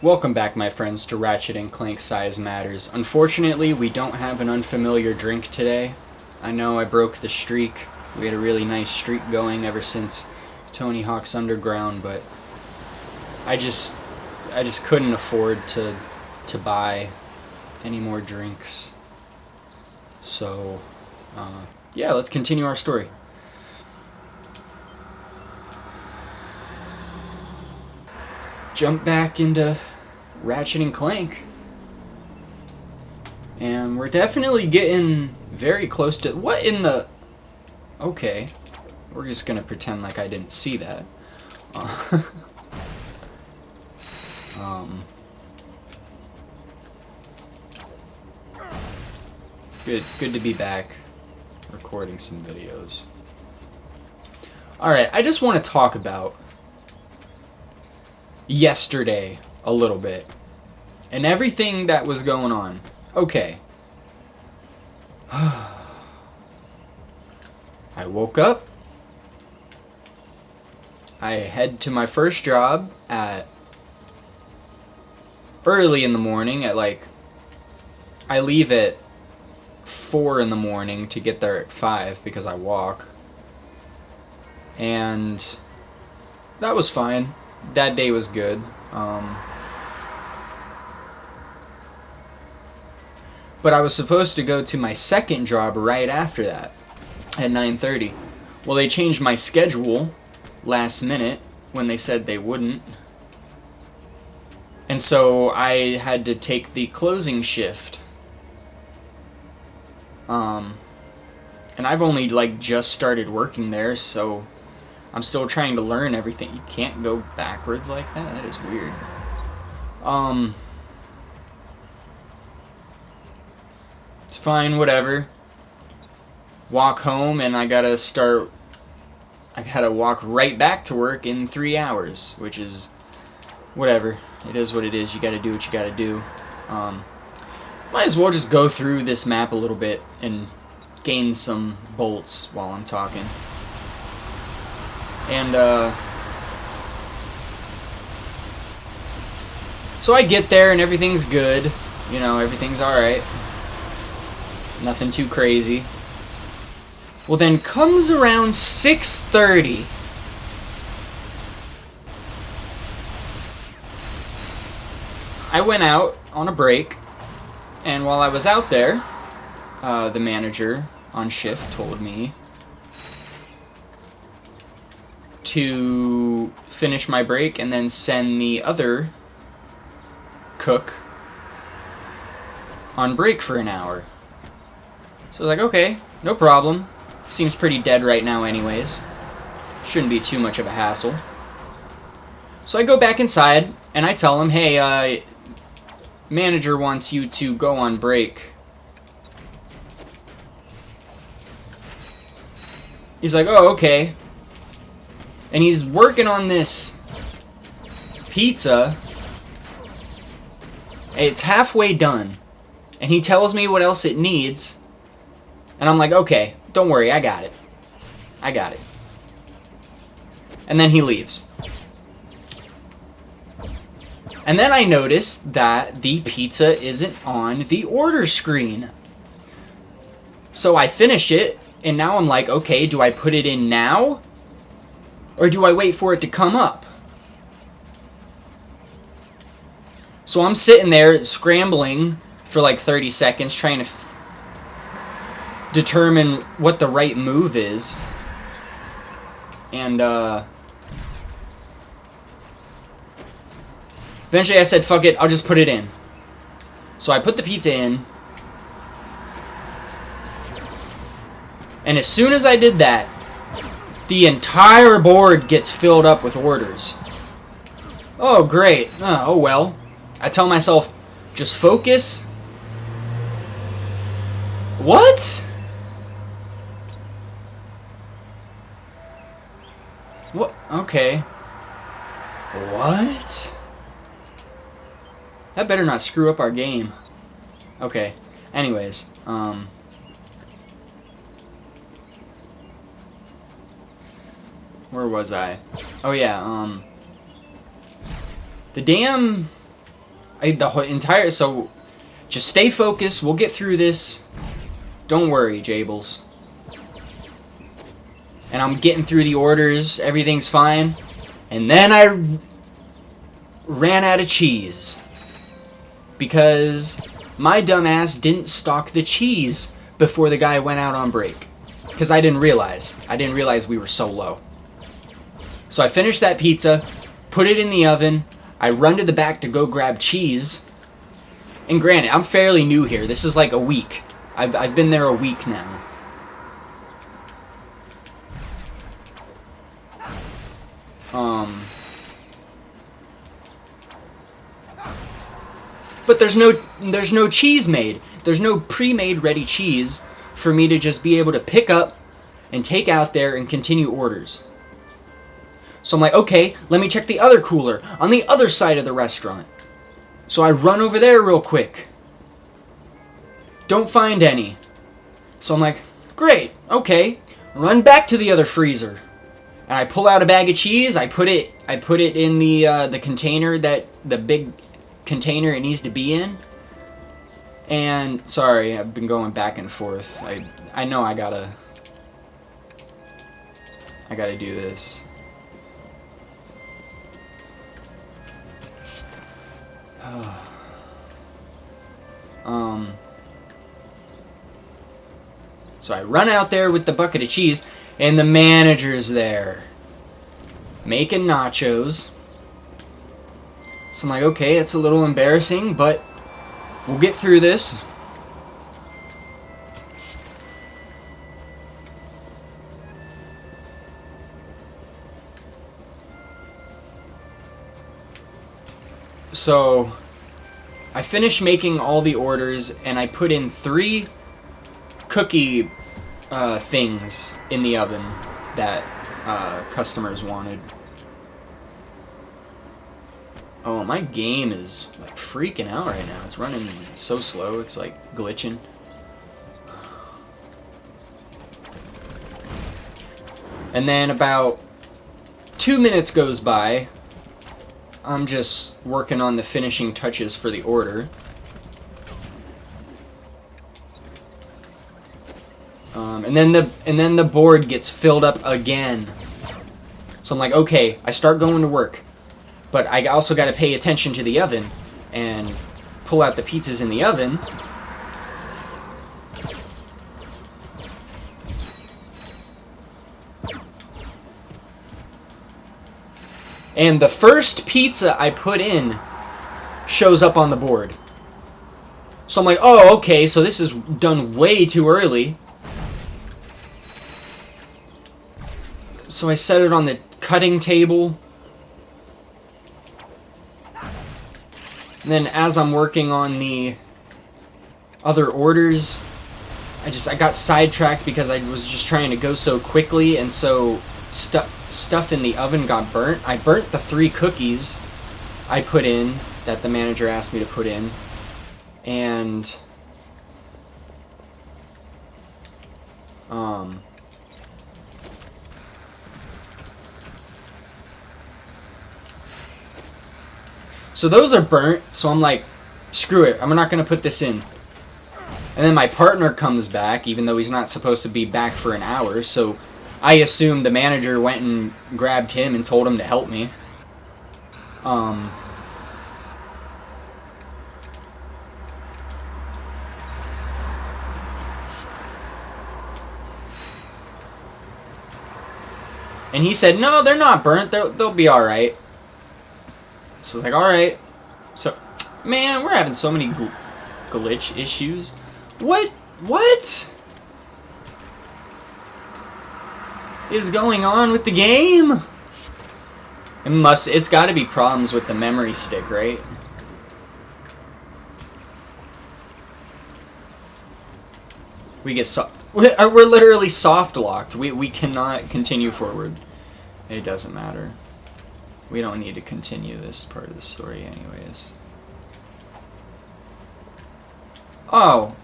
Welcome back, my friends, to Ratchet and Clank Size Matters. Unfortunately, we don't have an unfamiliar drink today. I know I broke the streak. We had a really nice streak going ever since Tony Hawk's Underground, but I just couldn't afford to buy any more drinks. So, yeah, let's continue our story. Jump back into Ratchet and Clank. And we're definitely getting very close to... What in the... Okay. We're just gonna pretend like I didn't see that. Good to be back recording some videos. Alright, I just want to talk about yesterday a little bit and everything that was going on. Okay. I woke up. I head to my first job at early in the morning at I leave at 4 in the morning to get there at 5 because I walk. And that was fine. That day was good. But I was supposed to go to my second job right after that at 9:30. Well, they changed my schedule last minute when they said they wouldn't. And so I had to take the closing shift. And I've only just started working there, so I'm still trying to learn everything. You can't go backwards like that? That is weird. It's fine, whatever. Walk home, and I gotta walk right back to work in 3 hours, which is whatever. It is what it is. You gotta do what you gotta do. Might as well just go through this map a little bit and gain some bolts while I'm talking. And, so I get there and everything's good. You know, everything's alright. Nothing too crazy. Well, then comes around 6:30. I went out on a break, and while I was out there, the manager on shift told me to finish my break and then send the other cook on break for an hour. So I was like, okay, no problem. Seems pretty dead right now anyways. Shouldn't be too much of a hassle. So I go back inside and I tell him, hey, manager wants you to go on break. He's like, oh, okay. And he's working on this pizza. It's halfway done. And he tells me what else it needs. And I'm like, okay, don't worry, I got it. I got it. And then he leaves. And then I notice that the pizza isn't on the order screen. So I finish it, and now I'm like, okay, do I put it in now? Or do I wait for it to come up? So I'm sitting there scrambling for 30 seconds trying to determine what the right move is. And eventually I said, fuck it, I'll just put it in. So I put the pizza in. And as soon as I did that, the entire board gets filled up with orders. Oh, great. Oh, well. I tell myself, just focus. What? What? Okay. What? That better not screw up our game. Okay. Anyways, where was I? Oh yeah, the damn The whole entire... So, just stay focused. We'll get through this. Don't worry, Jables. And I'm getting through the orders. Everything's fine. And then I ran out of cheese. Because my dumbass didn't stock the cheese before the guy went out on break. Because I didn't realize. I didn't realize we were so low. So I finished that pizza, put it in the oven. I run to the back to go grab cheese. And granted, I'm fairly new here. This is like a week. I've been there a week now. But there's no cheese made. There's no pre-made ready cheese for me to just be able to pick up and take out there and continue orders. So I'm like, okay, let me check the other cooler on the other side of the restaurant. So I run over there real quick. Don't find any. So I'm like, great, okay. Run back to the other freezer. And I pull out a bag of cheese. I put it in the container, that the big container it needs to be in. And sorry, I've been going back and forth. I know I gotta do this. So I run out there with the bucket of cheese, and the manager's there making nachos. So I'm like, okay, it's a little embarrassing, but we'll get through this. So I finished making all the orders, and I put in 3 cookie things in the oven that customers wanted. Oh, my game is like freaking out right now. It's running so slow, it's like glitching. And then about 2 minutes goes by. I'm just working on the finishing touches for the order. And then the board gets filled up again. So I'm like, okay, I start going to work. But I also got to pay attention to the oven and pull out the pizzas in the oven. And the first pizza I put in shows up on the board. So I'm like, oh, okay, so this is done way too early. So I set it on the cutting table. And then as I'm working on the other orders, I got sidetracked because I was just trying to go so quickly, and so stuff in the oven got burnt. I burnt the 3 cookies I put in that the manager asked me to put in. And so those are burnt, so I'm like, screw it, I'm not going to put this in. And then my partner comes back, even though he's not supposed to be back for an hour, so I assume the manager went and grabbed him and told him to help me. And he said, no, they're not burnt, they'll be alright. So I was like, alright. So, man, we're having so many glitch issues. What is going on with the game? It's got to be problems with the memory stick, right? We're literally soft locked. We cannot continue forward. It doesn't matter. We don't need to continue this part of the story anyways. Oh,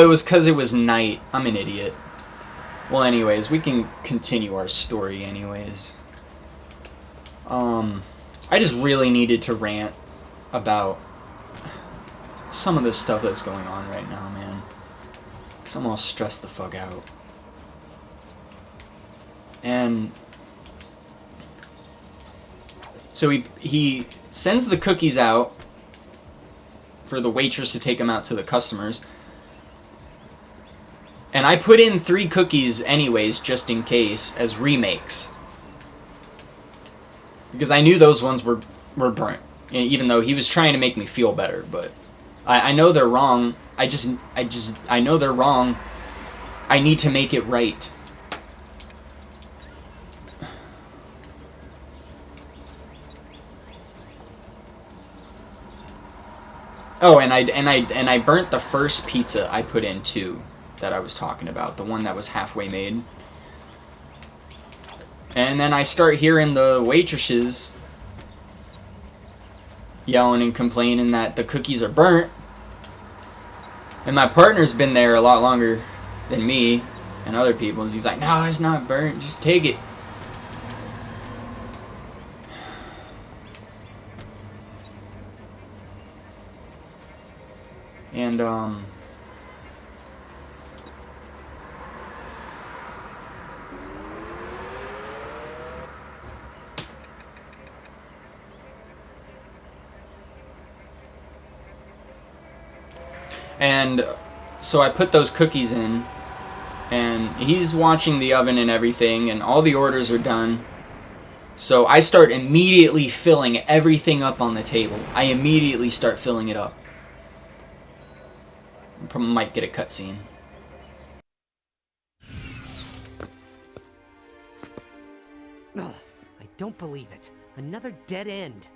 it was because it was night. I'm an idiot. Well, anyways, we can continue our story anyways. I just really needed to rant about some of this stuff that's going on right now, man. 'Cause I'm all stressed the fuck out. And so he sends the cookies out for the waitress to take them out to the customers. And I put in 3 cookies anyways, just in case, as remakes. Because I knew those ones were burnt. Even though he was trying to make me feel better. But I know they're wrong. I know they're wrong. I need to make it right. Oh, and I burnt the first pizza I put in too, that I was talking about, the one that was halfway made. And then I start hearing the waitresses yelling and complaining that the cookies are burnt. And my partner's been there a lot longer than me and other people. He's like, no, it's not burnt, just take it. And, so I put those cookies in, and he's watching the oven and everything, and all the orders are done. So I start immediately filling everything up on the table. I immediately start filling it up. Probably might get a cutscene. Ugh, I don't believe it. Another dead end.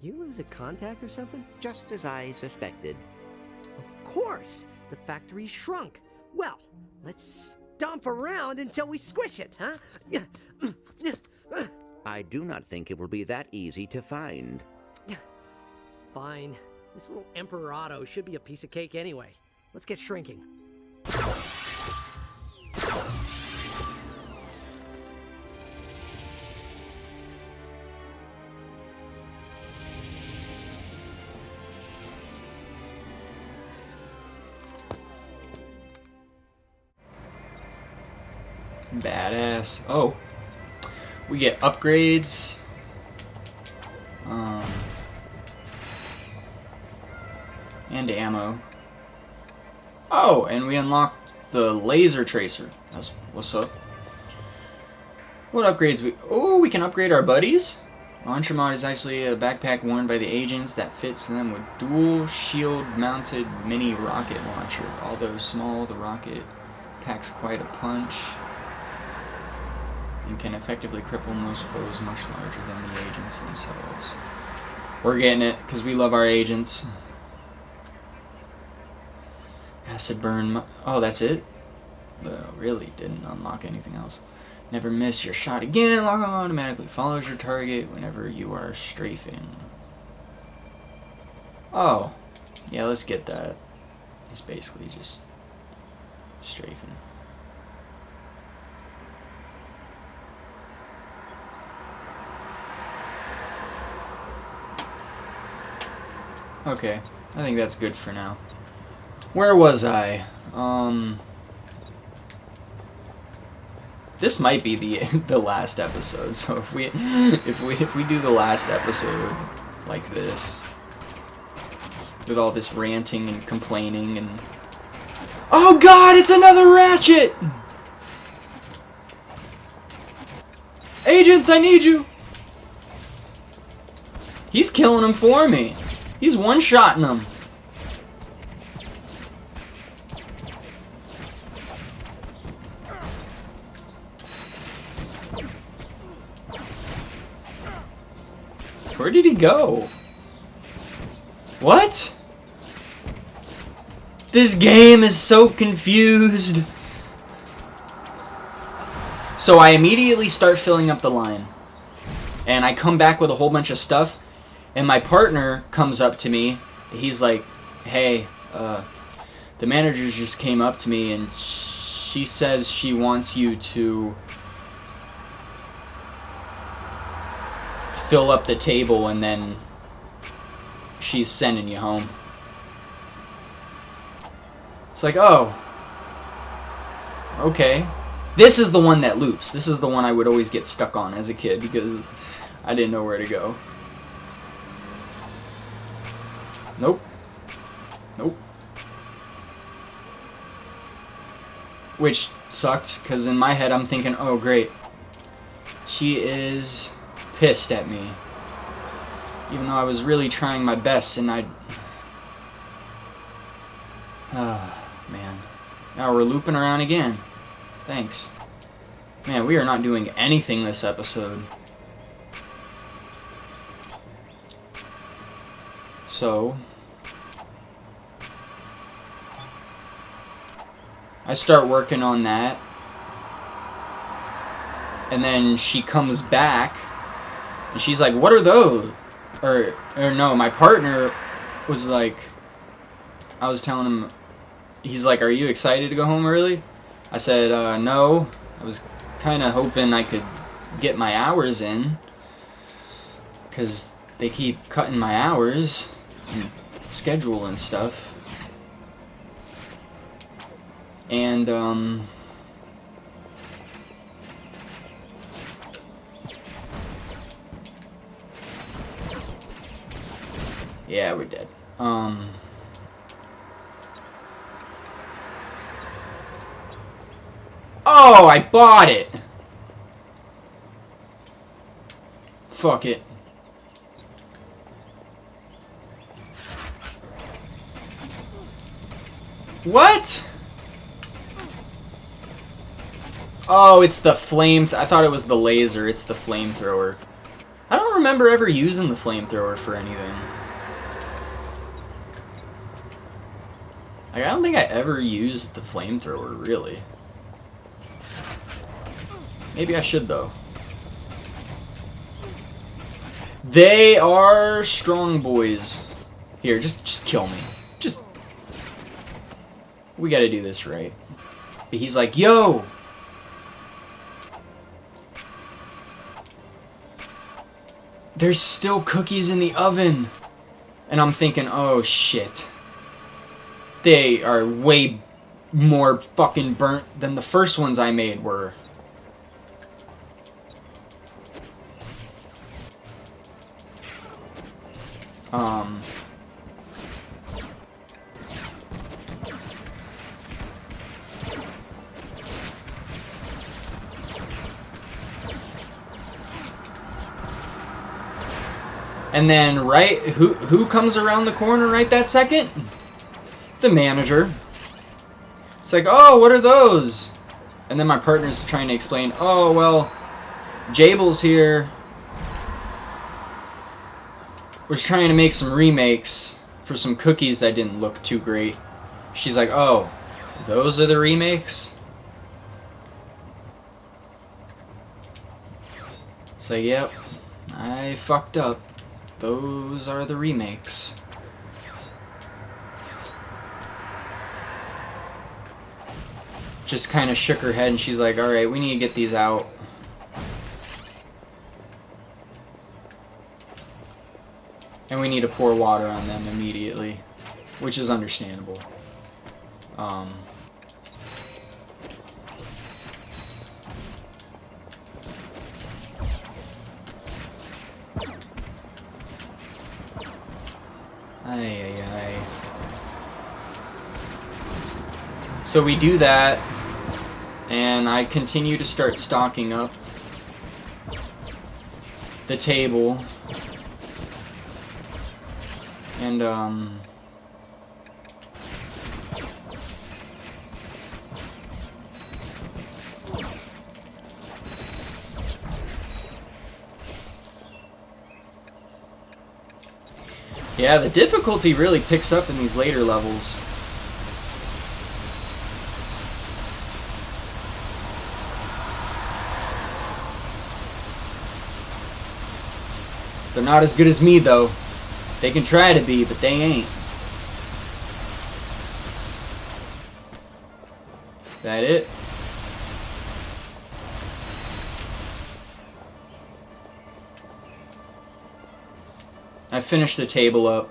You lose a contact or something? Just as I suspected. Of course! The factory shrunk. Well, let's stomp around until we squish it, huh? I do not think it will be that easy to find. Fine. This little Emperor Otto should be a piece of cake anyway. Let's get shrinking. Badass. Oh. We get upgrades. And ammo. Oh, and we unlocked the laser tracer. That's what's up. What upgrades we... Oh, we can upgrade our buddies? Launcher mod is actually a backpack worn by the agents that fits them with dual shield-mounted mini rocket launcher. Although small, the rocket packs quite a punch and can effectively cripple most foes much larger than the agents themselves. We're getting it, because we love our agents. Acid burn... Oh, that's it? Well, really didn't unlock anything else. Never miss your shot again. Lock on automatically follows your target whenever you are strafing. Oh. Yeah, let's get that. It's basically just strafing. Okay, I think that's good for now. Where was I? This might be the last episode. So if we do the last episode like this, with all this ranting and complaining and... Oh God, it's another Ratchet! Agents, I need you! He's killing them for me. He's one-shotting them. Where did he go? What? This game is so confused. So I immediately start filling up the line. And I come back with a whole bunch of stuff. And my partner comes up to me. He's like, hey, the manager just came up to me and she says she wants you to fill up the table and then she's sending you home. like, oh, okay. This is the one that loops. This is the one I would always get stuck on as a kid because I didn't know where to go. Nope. Nope. Which sucked, because in my head I'm thinking, oh great, she is pissed at me. Even though I was really trying my best and I... man. Now we're looping around again. Thanks. Man, we are not doing anything this episode. So... I start working on that. And then she comes back. And she's like, what are those? Or no, my partner was like... I was telling him... He's like, are you excited to go home early? I said, no. I was kind of hoping I could get my hours in. Because they keep cutting my hours. And schedule and stuff. And, yeah, we're dead. Oh, I bought it! Fuck it. What? Oh, it's the flame... I thought it was the laser. It's the flamethrower. I don't remember ever using the flamethrower for anything. Like, I don't think I ever used the flamethrower, really. Maybe I should, though. They are strong boys. Here, just kill me. Just... We gotta do this right. But he's like, yo! There's still cookies in the oven! And I'm thinking, oh shit. They are way more fucking burnt than the first ones I made were. And then, right, who comes around the corner right that second? The manager. It's like, oh, what are those? And then my partner's trying to explain, oh, well, Jabel's here. Was trying to make some remakes for some cookies that didn't look too great. She's like, oh, those are the remakes? It's like, yep, I fucked up. Those are the remakes. Just kind of shook her head and she's like, alright, we need to get these out. And we need to pour water on them immediately. Which is understandable. So we do that, and I continue to start stocking up the table, and yeah, the difficulty really picks up in these later levels. They're not as good as me, though. They can try to be, but they ain't. That it? I finished the table up.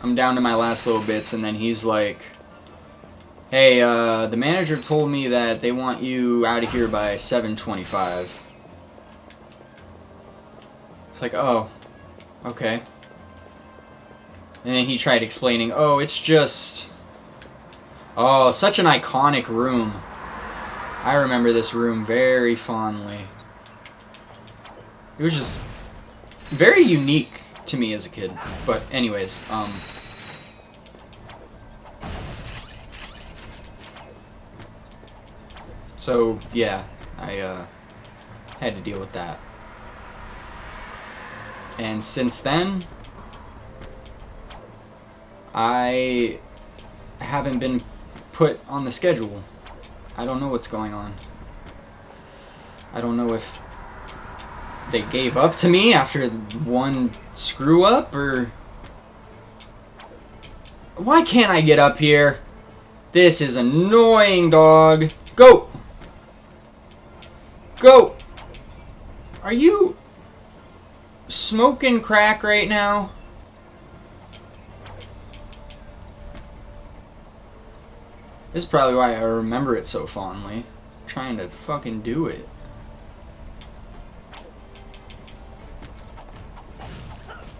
I'm down to my last little bits, and then he's like, hey, the manager told me that they want you out of here by 7:25. It's like, oh, okay. And then he tried explaining, oh, it's just... Oh, such an iconic room. I remember this room very fondly. It was just very unique to me as a kid. But anyways, so yeah, I had to deal with that. And since then, I haven't been put on the schedule. I don't know what's going on. I don't know if they gave up to me after one screw up, or... Why can't I get up here? This is annoying, dog. Go! Go! Are you smoking crack right now? This is probably why I remember it so fondly. I'm trying to fucking do it.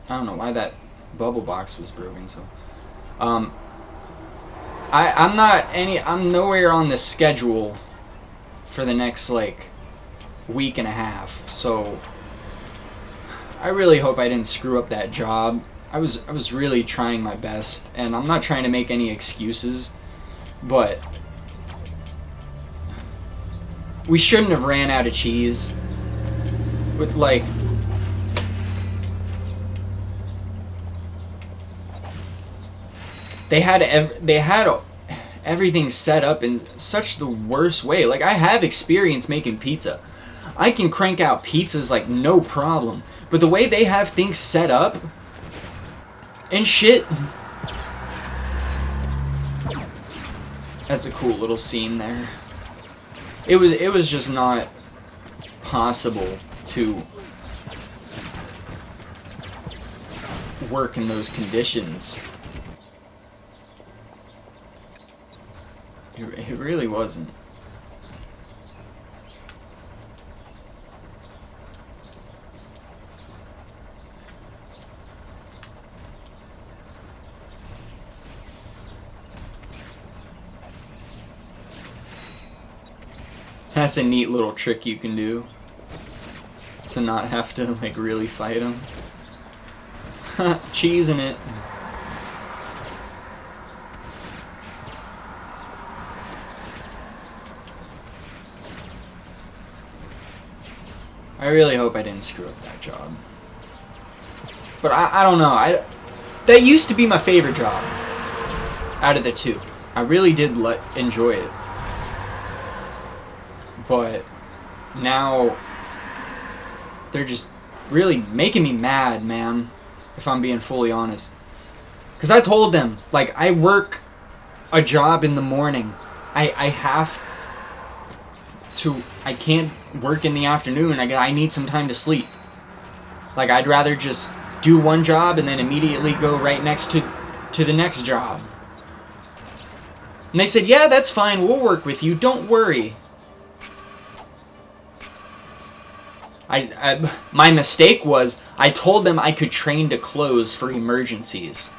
I don't know why that bubble box was broken, so... I'm nowhere on the schedule for the next, like, week and a half, so... I really hope I didn't screw up that job. I was really trying my best, and I'm not trying to make any excuses, but... We shouldn't have ran out of cheese. With, like... They had everything set up in such the worst way. Like, I have experience making pizza. I can crank out pizzas like no problem. But the way they have things set up and shit. That's a cool little scene there. It was just not possible to work in those conditions. It really wasn't. That's a neat little trick you can do. To not have to, like, really fight him. Cheese in it. I really hope I didn't screw up that job. But I don't know. That used to be my favorite job out of the two. I really did enjoy it. But now they're just really making me mad, man, if I'm being fully honest. Because I told them, like, I work a job in the morning. I have to... I can't work in the afternoon. I need some time to sleep. Like, I'd rather just do one job and then immediately go right next to the next job. And they said, yeah, that's fine. We'll work with you. Don't worry. My mistake was I told them I could train to close for emergencies.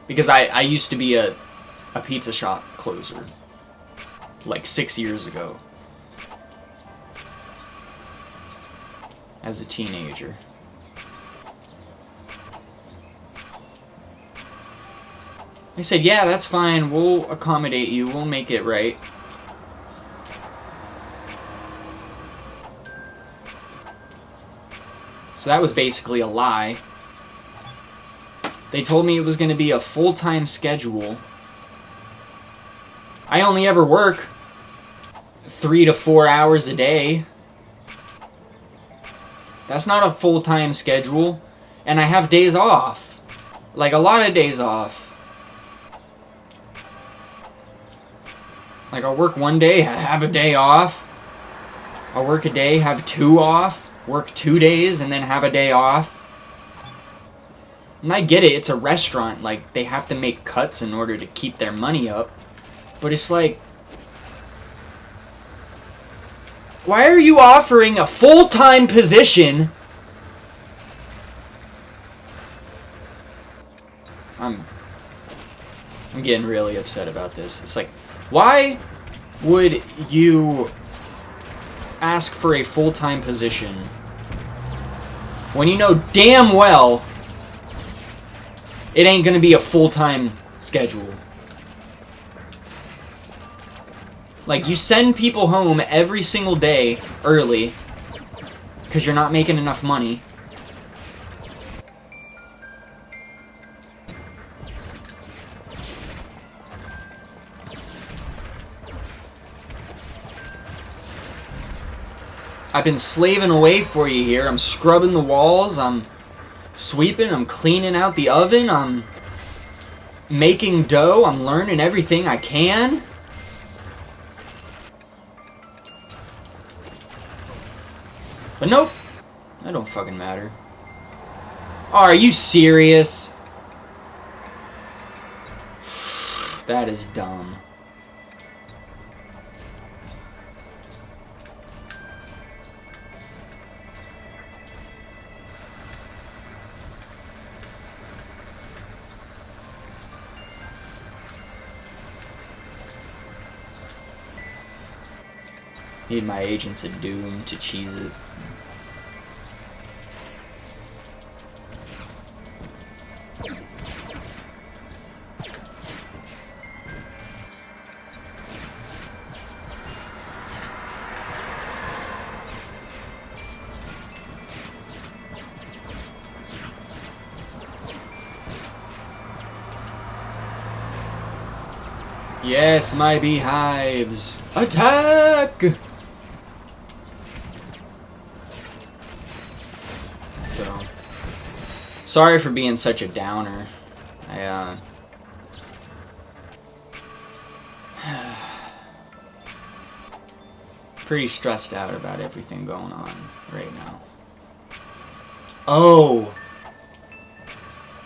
Because I used to be a pizza shop closer. Like 6 years ago. As a teenager. I said, yeah, that's fine. We'll accommodate you. We'll make it right. So that was basically a lie. They told me it was going to be a full-time schedule. I only ever work 3 to 4 hours a day. That's not a full-time schedule. And I have days off. Like, a lot of days off. Like, I'll work one day, have a day off. I'll work a day, have 2 off. Work 2 days, and then have a day off. And I get it, it's a restaurant, like, they have to make cuts in order to keep their money up. But it's like, why are you offering a full-time position? I'm getting really upset about this. It's like, why would you ask for a full-time position when you know damn well it ain't gonna be a full-time schedule? Like, you send people home every single day early because you're not making enough money. I've been slaving away for you here. I'm scrubbing the walls, I'm sweeping, I'm cleaning out the oven, I'm making dough, I'm learning everything I can. But nope, that don't fucking matter. Oh, are you serious? That is dumb. Need my Agents of Doom to cheese it. Yes, my beehives! Attack! So, sorry for being such a downer. Pretty stressed out about everything going on right now. Oh!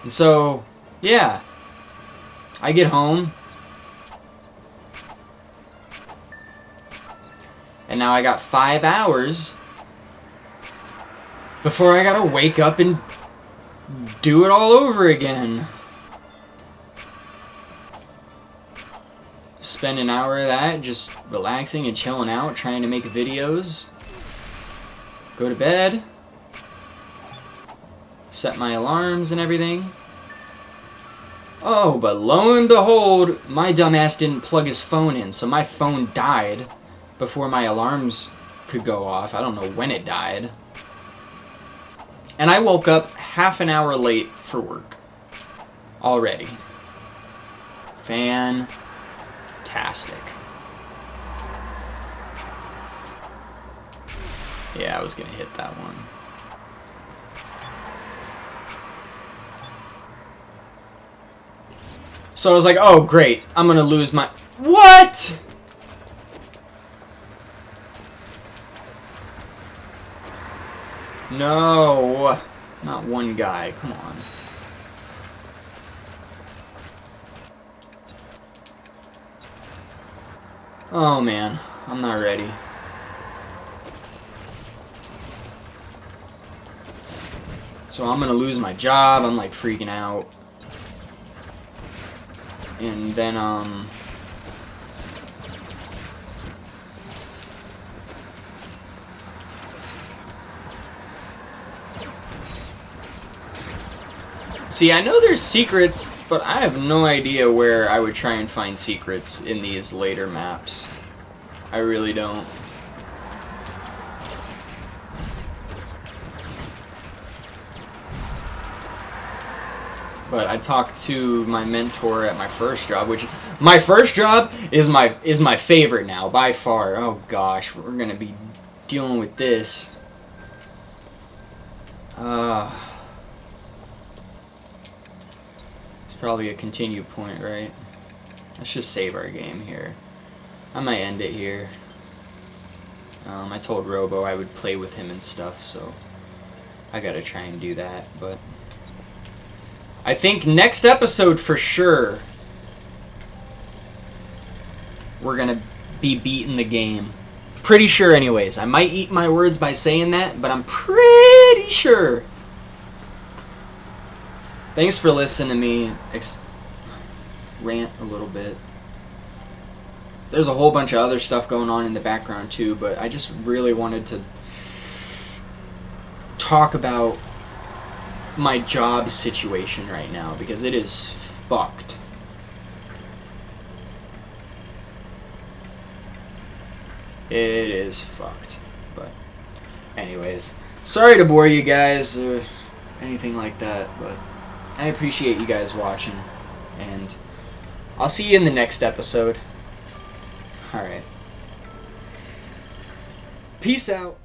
And so, yeah. I get home. And now I got 5 hours before I gotta wake up and do it all over again. Spend an hour of that just relaxing and chilling out, trying to make videos. Go to bed. Set my alarms and everything. Oh, but lo and behold, my dumbass didn't plug his phone in, so my phone died before my alarms could go off. I don't know when it died. And I woke up half an hour late for work. Already. Fantastic. Yeah, I was gonna hit that one. So I was like, oh great, I'm gonna lose my... What?! No, not one guy, come on. Oh man, I'm not ready. So I'm gonna lose my job, I'm like freaking out. And then, see, I know there's secrets, but I have no idea where I would try and find secrets in these later maps. I really don't. But I talked to my mentor at my first job, which my first job is my favorite now by far. Oh gosh, we're gonna be dealing with this. It's probably a continue point, right? Let's just save our game here. I might end it here. I told Robo I would play with him and stuff, so I gotta try and do that, but I think next episode for sure, we're gonna be beating the game. Pretty sure anyways. I might eat my words by saying that, but I'm pretty sure. Thanks for listening to me rant a little bit. There's a whole bunch of other stuff going on in the background too, but I just really wanted to talk about my job situation right now because it is fucked. It is fucked. But anyways, sorry to bore you guys or anything like that, but I appreciate you guys watching, and I'll see you in the next episode. Alright. Peace out.